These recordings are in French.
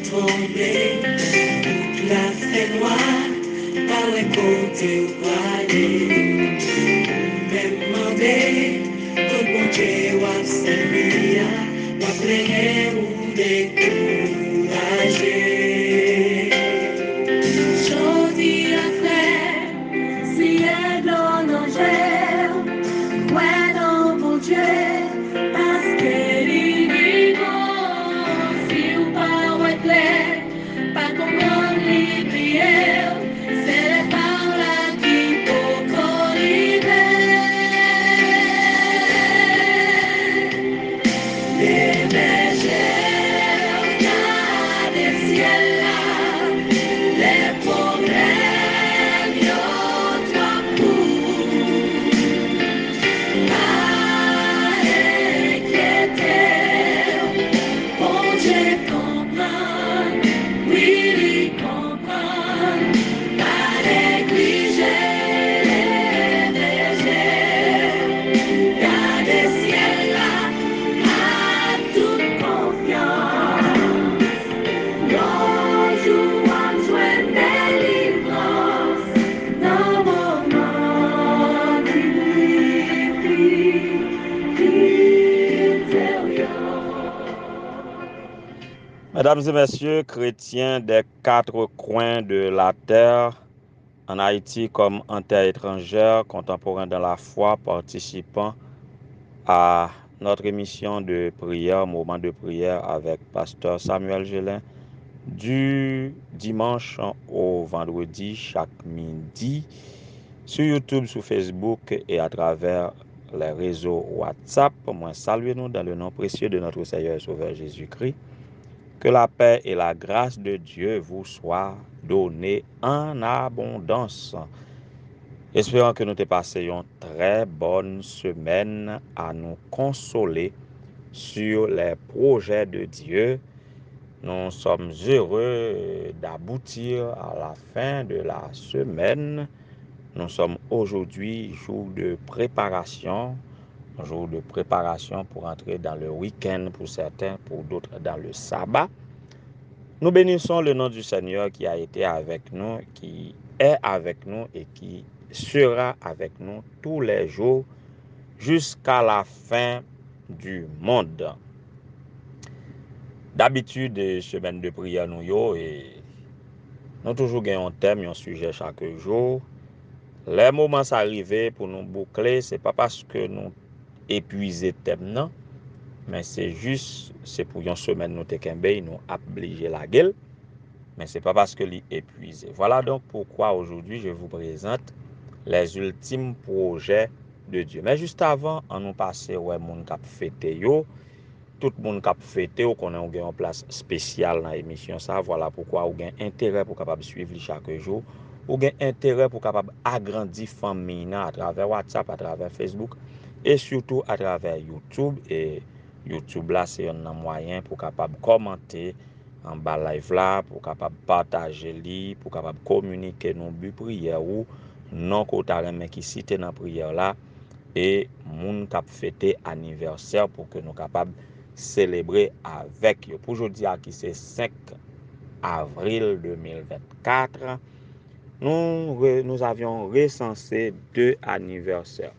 trembler, toute la fait noire, pas ouais côté ou aller. Même demandé, tout bon Dieu ou servir, ou pleiner ou décourager. Jodi a frère, si elle donne en gel, ouais non mon Dieu, parce que l'ivignon, si ou pas ouais clair, pas comprendre les prières, c'est par là qu'il faut corriger. Les bergères, regardent le ciel là, les problèmes, y'ont trois coups. Pas inquiéter, bon Dieu comprend, oui, il comprend. Pas négliger les bergères, gardez le ciel là, à toute confiance. Nos jours ont besoin de délivrance, dans mon monde Mesdames et messieurs, chrétiens des quatre coins de la terre, en Haïti comme en terre étrangère, contemporains dans la foi, participant à notre émission de prière, moment de prière avec Pasteur Samuel Gélin, du dimanche au vendredi, chaque midi, sur YouTube, sur Facebook et à travers les réseaux WhatsApp. Moi, saluez-nous dans le nom précieux de notre Seigneur et Sauveur Jésus-Christ. Que la paix et la grâce de Dieu vous soient données en abondance. Espérons que nous te passions très bonne semaine à nous consoler sur les projets de Dieu. Nous sommes heureux d'aboutir à la fin de la semaine. Nous sommes aujourd'hui jour de préparation pour entrer dans le week-end pour certains, pour d'autres dans le sabbat. Nous bénissons le nom du Seigneur qui a été avec nous, qui est avec nous et qui sera avec nous tous les jours jusqu'à la fin du monde. D'habitude, semaine de prière nous et nous toujours gagnons un thème, un sujet chaque jour. Les moments arrivés pour nous boucler, c'est pas parce que nous épuisons le thème, non, mais c'est pour une semaine nous te nous obliger la gueule. Mais ce n'est pas parce que l'est épuisé. Voilà donc pourquoi aujourd'hui je vous présente les ultimes projets de Dieu. Mais juste avant, on nous passe ouais moun k'ap fêté yo, tout moun k'ap fêté ou qu'on a une place spéciale dans l'émission ça. Voilà pourquoi ou gen intérêt pour capable suivre chaque jour, ou gen intérêt pour capable agrandir famille à travers WhatsApp, à travers Facebook et surtout à travers YouTube. Et YouTube là c'est un moyen pour capable commenter en bas live là, pour capable partager li, pour capable communiquer nos buts prière ou non mais qui cité dans prière là et moun k'ap fêter anniversaire pour que nous capable célébrer avec eux. Pour aujourd'hui qui c'est 5 avril 2024, nous avions recensé 2 anniversaires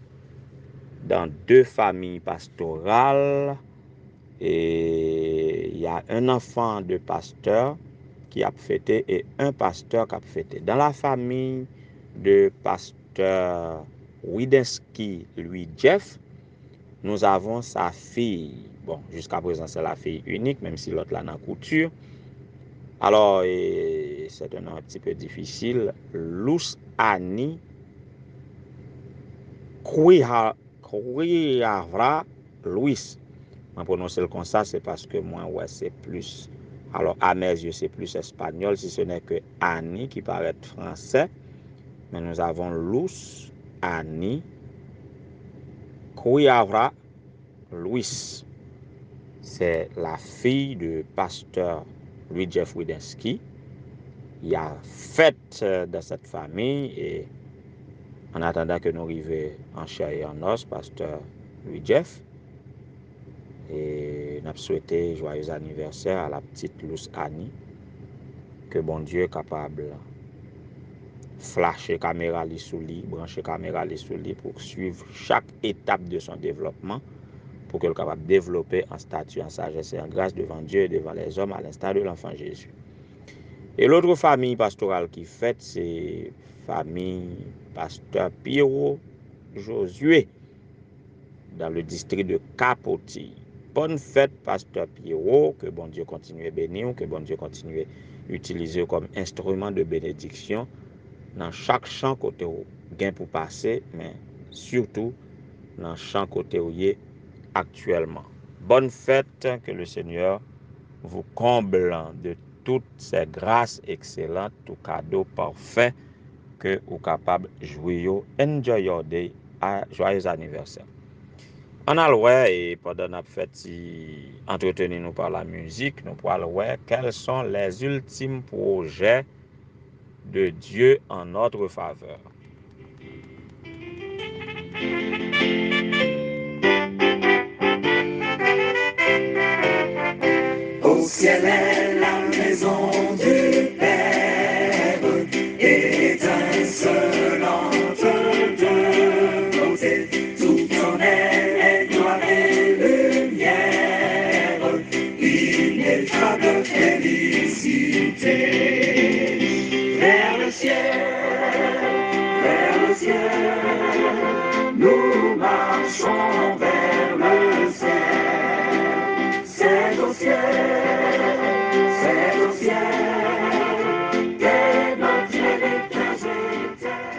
dans 2 familles pastorales. Et il y a un enfant de pasteur qui a fêté et un pasteur qui a fêté. Dans la famille de pasteur Widensky, lui Jeff, nous avons sa fille. Bon, jusqu'à présent, c'est la fille unique, même si l'autre là n'a couture. Alors, c'est un petit peu difficile. Luz Annie Kouiavra Louis. Moi, prononcer comme ça, c'est parce que moi, ouais, c'est plus. Alors, à mes yeux, c'est plus espagnol, si ce n'est que Annie qui paraît français. Mais nous avons Luz Annie Kouiavra Louis. C'est la fille de pasteur Louis Jeff Widensky. Il y a fête de cette famille et en attendant que nous arrivions en chair et en os, pasteur Louis Jeff. Et nous avons souhaité joyeux anniversaire à la petite Luz Annie. que bon Dieu est capable flasher caméra li sous lui, brancher caméra li sous lui pour suivre chaque étape de son développement, pour qu'elle soit capable de développer en statut, en sagesse et en grâce devant Dieu et devant les hommes, à l'instar de l'enfant Jésus. Et l'autre famille pastorale qui fête, c'est famille pasteur Pierrot Josué, dans le district de Capotilles. Bonne fête, pasteur Pierrot, que bon Dieu continue à bénir, que bon Dieu continue à utiliser comme instrument de bénédiction dans chaque champ côté où gain pour passer, mais surtout dans chaque côté où il est actuellement. Bonne fête, que le Seigneur vous comble de toutes ces grâces excellentes, tout cadeau parfait que vous êtes capable de jouer. Enjoy your day, joyeux anniversaire. On a le ouais, et pendant notre fête, entretenir nous par la musique, nous pourrons voir quels sont les ultimes projets de Dieu en notre faveur. Au ciel est la maison du Père, étincelante de beauté, tout en elle gloire et lumière, ineffable félicité. Vers le ciel, nous marchons vers le ciel. C'est au ciel qu'est notre héritage éternel.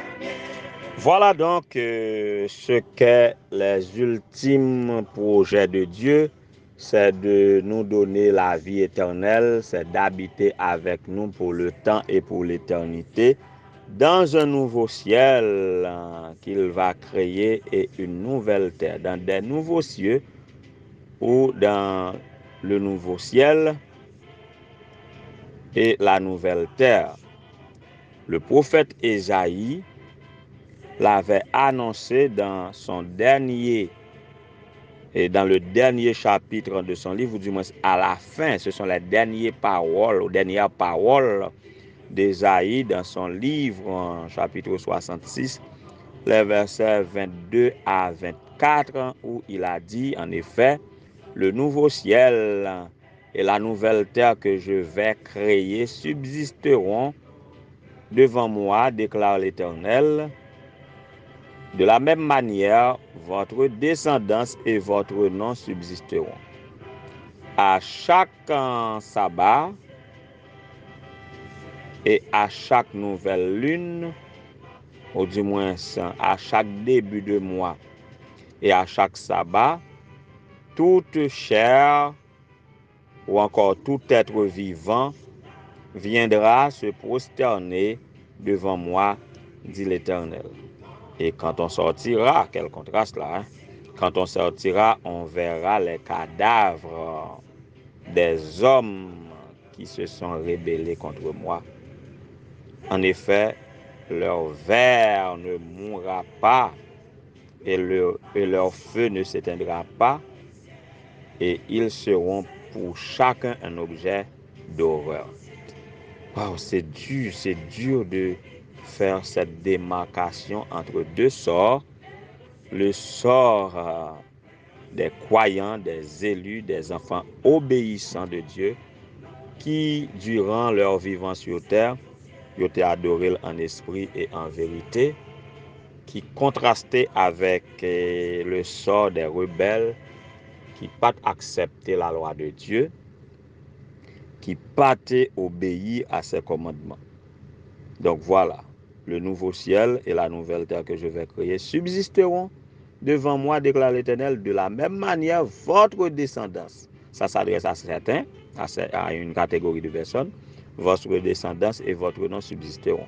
Voilà donc ce qu'est les ultimes projets de Dieu, c'est de nous donner la vie éternelle, c'est d'habiter avec nous pour le temps et pour l'éternité, dans un nouveau ciel qu'il va créer et une nouvelle terre, dans des nouveaux cieux ou dans le nouveau ciel et la nouvelle terre. Le prophète Ésaïe l'avait annoncé dans le dernier chapitre de son livre, ou du moins à la fin, ce sont les dernières paroles d'Ésaïe dans son livre en chapitre 66, les versets 22 à 24, où il a dit en effet, le nouveau ciel et la nouvelle terre que je vais créer subsisteront devant moi, déclare l'Éternel. De la même manière, votre descendance et votre nom subsisteront. À chaque sabbat et à chaque nouvelle lune, ou du moins à chaque début de mois et à chaque sabbat, toute chair ou encore tout être vivant viendra se prosterner devant moi, dit l'Éternel. Et quand on sortira, quel contraste là, hein? Quand on sortira, on verra les cadavres des hommes qui se sont rebellés contre moi. En effet, leur ver ne mourra pas et leur feu ne s'éteindra pas, et ils seront pour chacun un objet d'horreur. Wow, c'est dur de faire cette démarcation entre deux sorts, le sort des croyants, des élus, des enfants obéissants de Dieu, qui, durant leur vivant sur terre, ils ont adoré en esprit et en vérité, qui contrastait avec le sort des rebelles qui n'ont pas accepté la loi de Dieu, qui n'ont pas obéi à ses commandements. Donc voilà, le nouveau ciel et la nouvelle terre que je vais créer subsisteront devant moi, déclare l'Éternel. De la même manière, votre descendance, ça s'adresse à certains, à une catégorie de personnes, votre descendance et votre nom subsisteront.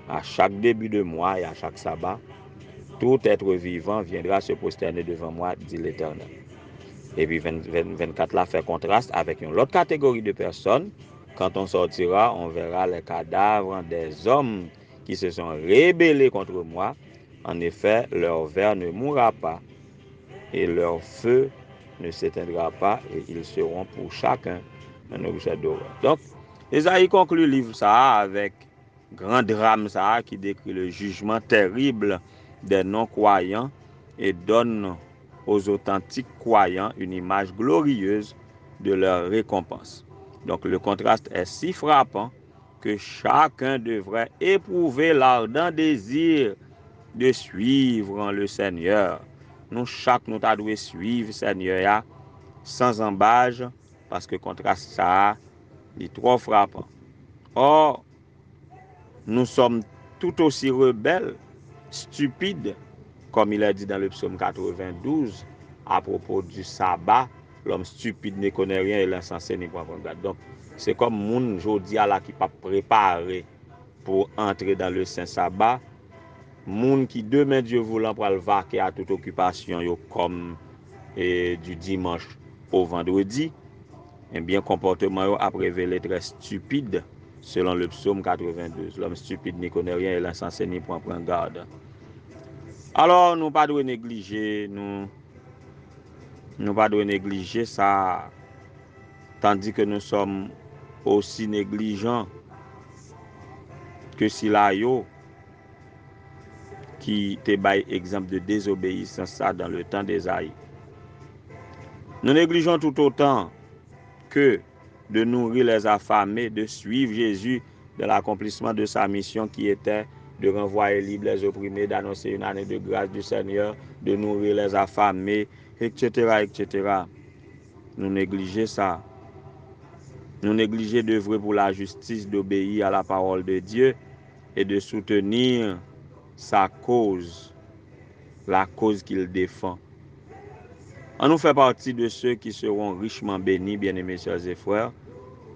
À chaque début de mois et à chaque sabbat, tout être vivant viendra se prosterner devant moi, dit l'Éternel. Et puis 24 là fait contraste avec une autre catégorie de personnes. Quand on sortira, on verra les cadavres des hommes qui se sont rébellés contre moi. En effet, leur ver ne mourra pas et leur feu ne s'éteindra pas, et ils seront pour chacun un objet d'horreur. Donc, Ésaïe conclut le livre ça avec grand drame ça qui décrit le jugement terrible des non-croyants et donne aux authentiques croyants une image glorieuse de leur récompense. Donc le contraste est si frappant que chacun devrait éprouver l'ardent désir de suivre le Seigneur. Nous chaque nous devons suivre le Seigneur sans embâge parce que le contraste ça est trop frappant. Or, nous sommes tout aussi rebelles, stupides, comme il est dit dans le psaume 92, à propos du sabbat, l'homme stupide ne connaît rien et l'insensé n'y prend pas. Donc, c'est comme moun jodi à la qui pas préparé pour entrer dans le saint sabbat, moun qui demain Dieu voulant pour le vaquer à toute occupation yo comme du dimanche au vendredi, eh bien comportement yo a révélé très stupide. Selon le psaume 92, l'homme stupide n'y connaît rien et l'insensé n'y prend garde. Alors, nous ne devons pas négliger, pas négliger ça, tandis que nous sommes aussi négligents que si là yo qui te bail exemple de désobéissance ça dans le temps d'Ésaïe. Nous négligeons tout autant que de nourrir les affamés, de suivre Jésus dans l'accomplissement de sa mission qui était de renvoyer libres les opprimés, d'annoncer une année de grâce du Seigneur, de nourrir les affamés, etc., etc. Nous négligeons ça. Nous négligeons d'œuvrer pour la justice, d'obéir à la parole de Dieu et de soutenir sa cause, la cause qu'il défend. On nous fait partie de ceux qui seront richement bénis, bien-aimés sœurs et frères,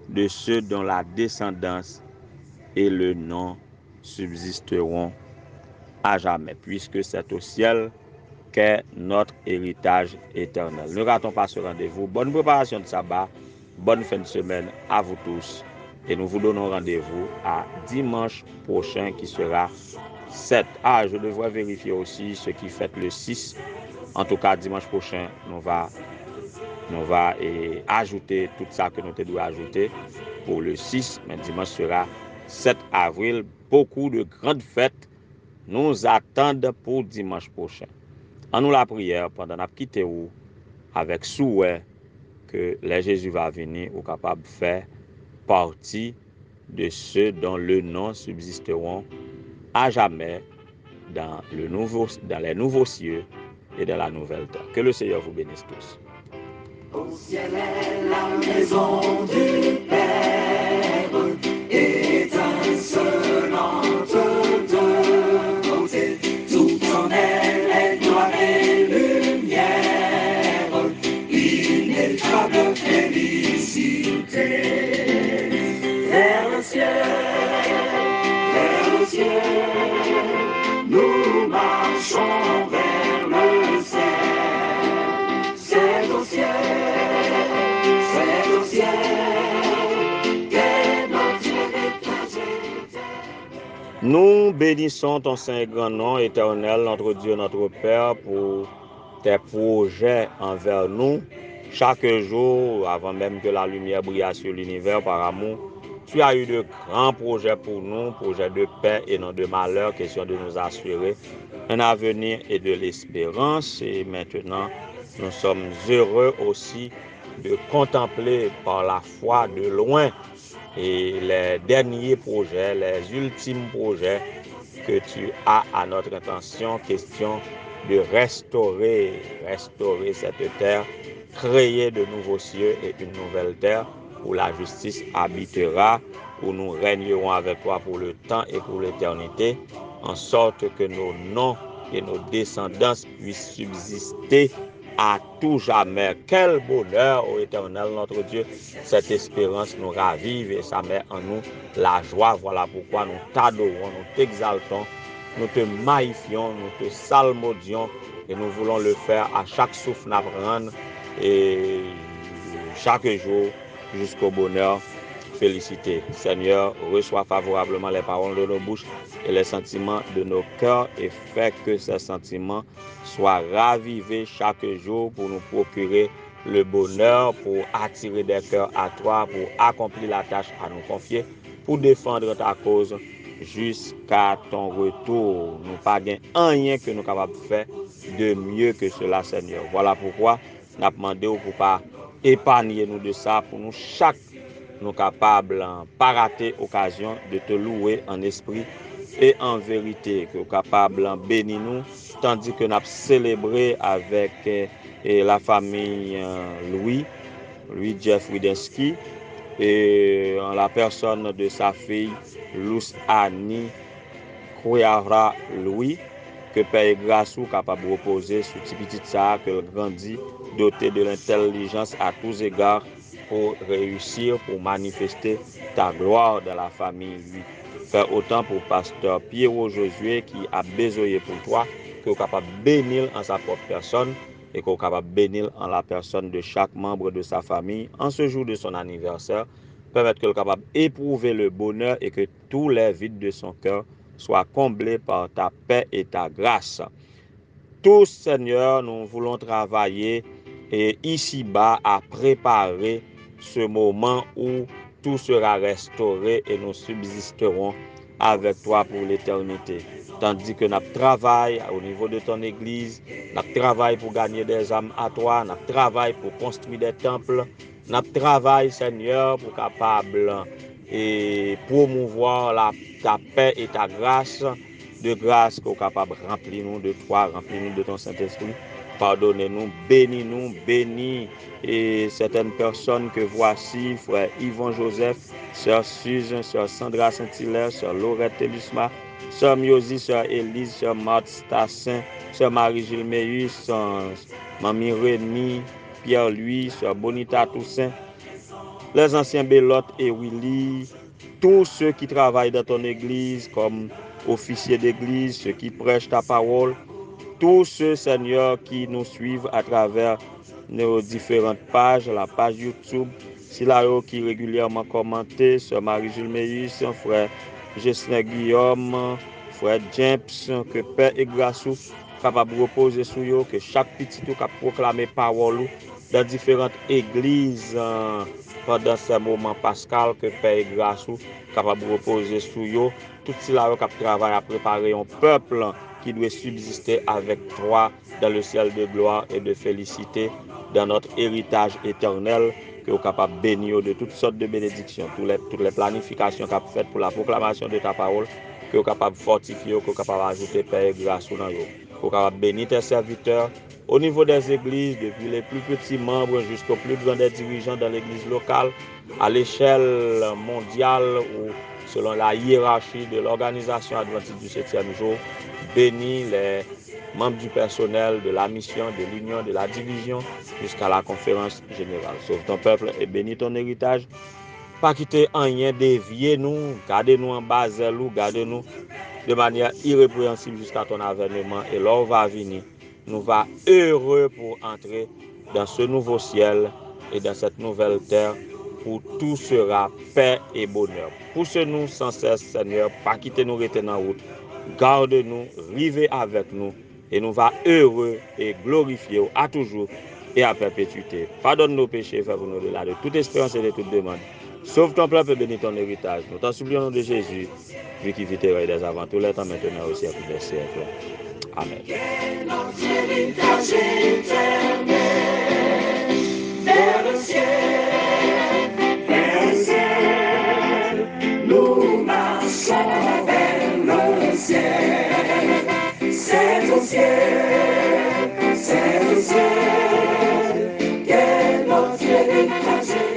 de ceux dont la descendance et le nom subsisteront à jamais, puisque c'est au ciel qu'est notre héritage éternel. Ne ratons pas ce rendez-vous. Bonne préparation de sabbat, bonne fin de semaine à vous tous. Et nous vous donnons rendez-vous à dimanche prochain qui sera 7. Ah, je devrais vérifier aussi ce qui fête le 6. En tout cas, dimanche prochain, nous va ajouter tout ça que nous devons ajouter pour le 6. Mais dimanche sera 7 avril. Beaucoup de grandes fêtes nous attendent pour dimanche prochain. En nous la prière pendant qu'on quitte où avec souhait que le Jésus va venir ou capable de faire partie de ceux dont le nom subsisteront à jamais dans les nouveaux cieux et dans la nouvelle terre. Que le Seigneur vous bénisse tous. Au ciel est la maison du Père, étincelante de beauté, tout en elle est gloire et lumière, ineffable félicité. Vers le ciel, nous marchons vers le ciel. C'est au ciel qu'est notre héritage éternel. Nous bénissons ton saint et grand nom, éternel, notre Dieu, notre Père, pour tes projets envers nous. Chaque jour, avant même que la lumière brille sur l'univers par amour, tu as eu de grands projets pour nous, projets de paix et non de malheur, question de nous assurer un avenir et de l'espérance. Et maintenant, nous sommes heureux aussi de contempler par la foi de loin et les derniers projets, les ultimes projets que tu as à notre intention, question de restaurer cette terre, créer de nouveaux cieux et une nouvelle terre où la justice habitera, où nous régnerons avec toi pour le temps et pour l'éternité, en sorte que nos noms et nos descendances puissent subsister à tout jamais. Quel bonheur, ô Éternel, notre Dieu, cette espérance nous ravive et ça met en nous la joie. Voilà pourquoi nous t'adorons, nous t'exaltons, nous te magnifions, nous te salmodions et nous voulons le faire à chaque souffle d'apprendre et chaque jour jusqu'au bonheur. Félicité. Seigneur, reçois favorablement les paroles de nos bouches et les sentiments de nos cœurs et fais que ces sentiments soient ravivés chaque jour pour nous procurer le bonheur, pour attirer des cœurs à toi, pour accomplir la tâche à nous confier, pour défendre ta cause jusqu'à ton retour. Nous pas rien que nous capables de faire de mieux que cela, Seigneur. Voilà pourquoi nous avons demandé pour pas épargner nous de ça, pour nous chaque nous capables, pas rater l'occasion de te louer en esprit et en vérité, que nous capables de bénir nous, tandis que nous avons célébré avec la famille Louis Jeff Widensky, et en la personne de sa fille Luz Annie Kouyara Louis, que Père grâce ou capable de reposer sur petit ça, que grandit, doté de l'intelligence à tous égards pour réussir, pour manifester ta gloire dans la famille, lui. Fais autant pour pasteur Pierrot Josué qui a besoin pour toi, que tu es capable de bénir en sa propre personne et que tu es capable de bénir en la personne de chaque membre de sa famille en ce jour de son anniversaire. Permettre que tu es capable d'éprouver le bonheur et que tous les vides de son cœur soient comblés par ta paix et ta grâce. Tous, Seigneur, nous voulons travailler et ici-bas à préparer ce moment où tout sera restauré et nous subsisterons avec toi pour l'éternité. Tandis que notre travail au niveau de ton église, notre travail pour gagner des âmes à toi, notre travail pour construire des temples, notre travail, Seigneur, pour capable et promouvoir ta paix et ta grâce, de grâce qu'on est capable de remplir nous de toi, remplir nous de ton Saint-Esprit. Pardonnez-nous, bénis et certaines personnes que voici, frère Yvon Joseph, sœur Suze, sœur Sandra Saint-Hilaire, sœur Laurette Telusma, sœur Miosi, sœur Élise, sœur Marthe Stassin, sœur Marie-Gilles Meus, mamie Rémi, Pierre-Louis, sœur Bonita Toussaint, les anciens Belote et Willy, tous ceux qui travaillent dans ton église comme officiers d'église, ceux qui prêchent ta parole, tous ceux, Seigneur, qui nous suivent à travers nos différentes pages, la page YouTube, Silao qui régulièrement commenté, sœur Marie-Jules Meus, frère Jesner Guillaume, frère James, que Père et grâce capable de reposer sur eux, que chaque petit tout cap proclamer parole dans différentes églises pendant ces moments pascal, que Père et grâce capable de reposer sur eux, tout cela cap travaille à préparer un peuple qui doit subsister avec toi dans le ciel de gloire et de félicité, dans notre héritage éternel, que vous êtes capable de bénir de toutes sortes de bénédictions, toutes les planifications que vous avez faites pour la proclamation de ta parole, que vous êtes capable de fortifier, que vous êtes capable d'ajouter Père et grâce dans vous. Que vous êtes capable de bénir tes serviteurs au niveau des églises, depuis les plus petits membres jusqu'aux plus grands des dirigeants dans l'église locale, à l'échelle mondiale ou selon la hiérarchie de l'organisation adventiste du 7e jour. Bénis les membres du personnel, de la mission, de l'union, de la division, jusqu'à la conférence générale. Sauve ton peuple et bénis ton héritage. Pas quitter rien, dévier nous, gardez-nous en bas nous, gardez-nous de manière irrépréhensible jusqu'à ton avènement. Et l'heure va venir, nous va heureux pour entrer dans ce nouveau ciel et dans cette nouvelle terre où tout sera paix et bonheur. Pousse-nous sans cesse, Seigneur, pas quitter nous rester en route. Garde-nous, rivez avec nous, et nous va heureux et glorifier à toujours et à perpétuité. Pardonne nos péchés, fais-nous au-delà de toute espérance et de toute demande. Sauve ton peuple et bénis ton héritage. Nous t'en supplions au nom de Jésus, lui qui vit et règne des avant tous les temps, maintenant aussi à tous les siècles. Amen. Vers le ciel, nous marchons vers le ciel. C'est au ciel qu'est notre héritage.